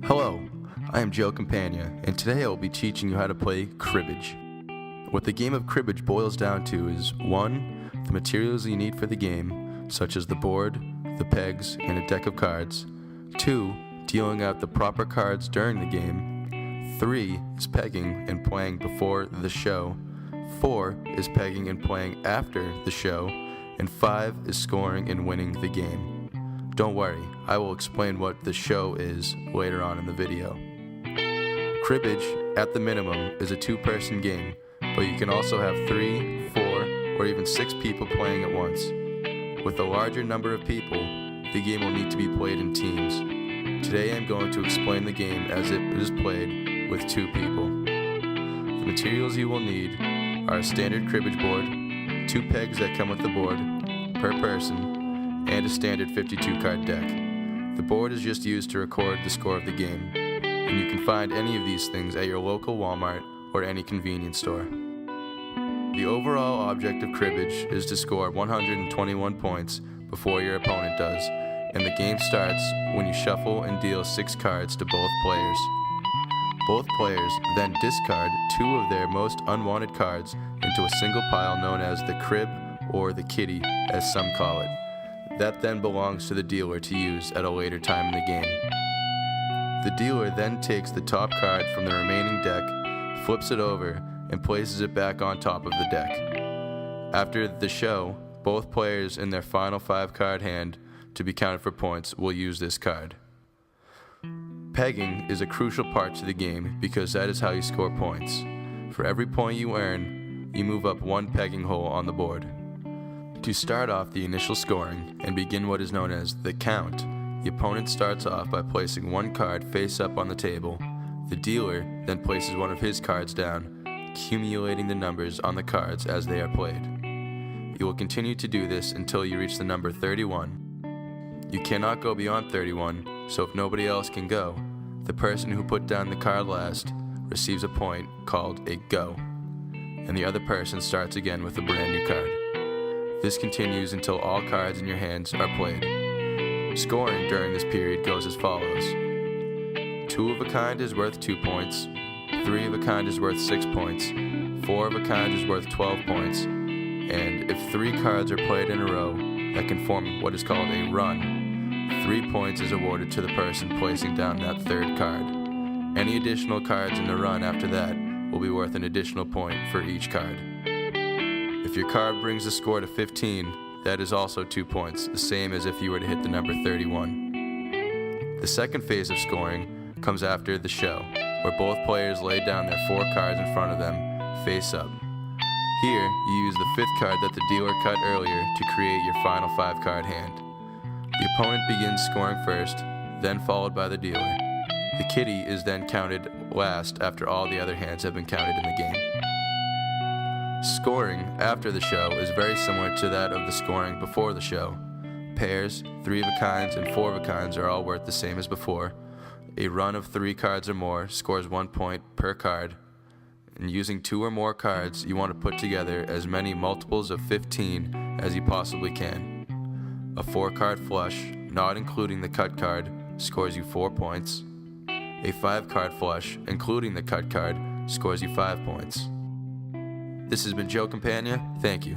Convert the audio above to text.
Hello, I am Joe Campagna, and today I will be teaching you how to play Cribbage. What the game of Cribbage boils down to is 1. The materials you need for the game, such as the board, the pegs, and a deck of cards. 2. Dealing out the proper cards during the game. 3. Is pegging and playing before the show. 4. Is pegging and playing after the show. And 5. Is scoring and winning the game. Don't worry, I will explain what the show is later on in the video. Cribbage, at the minimum, is a 2-person game, but you can also have 3, 4, or even 6 people playing at once. With a larger number of people, the game will need to be played in teams. Today I'm going to explain the game as it is played with 2 people. The materials you will need are a standard cribbage board, 2 pegs that come with the board, per person, and a standard 52-card deck. The board is just used to record the score of the game, and you can find any of these things at your local Walmart or any convenience store. The overall object of cribbage is to score 121 points before your opponent does, and the game starts when you shuffle and deal 6 cards to both players. Both players then discard 2 of their most unwanted cards into a single pile known as the crib or the kitty, as some call it. That then belongs to the dealer to use at a later time in the game. The dealer then takes the top card from the remaining deck, flips it over, and places it back on top of the deck. After the show, both players in their final 5-card hand to be counted for points will use this card. Pegging is a crucial part to the game because that is how you score points. For every point you earn, you move up 1 pegging hole on the board. To start off the initial scoring and begin what is known as the count, the opponent starts off by placing 1 card face up on the table. The dealer then places one of his cards down, accumulating the numbers on the cards as they are played. You will continue to do this until you reach the number 31. You cannot go beyond 31, so if nobody else can go, the person who put down the card last receives a point called a go, and the other person starts again with a brand new card. This continues until all cards in your hands are played. Scoring during this period goes as follows. 2 of a kind is worth 2 points, 3 of a kind is worth 6 points, 4 of a kind is worth 12 points, and if 3 cards are played in a row that can form what is called a run, 3 points is awarded to the person placing down that 3rd card. Any additional cards in the run after that will be worth an additional point for each card. If your card brings the score to 15, that is also 2 points, the same as if you were to hit the number 31. The second phase of scoring comes after the show, where both players lay down their 4 cards in front of them, face up. Here, you use the 5th card that the dealer cut earlier to create your final 5-card hand. The opponent begins scoring first, then followed by the dealer. The kitty is then counted last after all the other hands have been counted in the game. Scoring after the show is very similar to that of the scoring before the show. Pairs, 3 of a kinds, and 4 of a kinds are all worth the same as before. A run of 3 cards or more scores 1 point per card. And using 2 or more cards, you want to put together as many multiples of 15 as you possibly can. A 4-card flush, not including the cut card, scores you 4 points. A 5-card flush, including the cut card, scores you 5 points. This has been Joe Campagna. Thank you.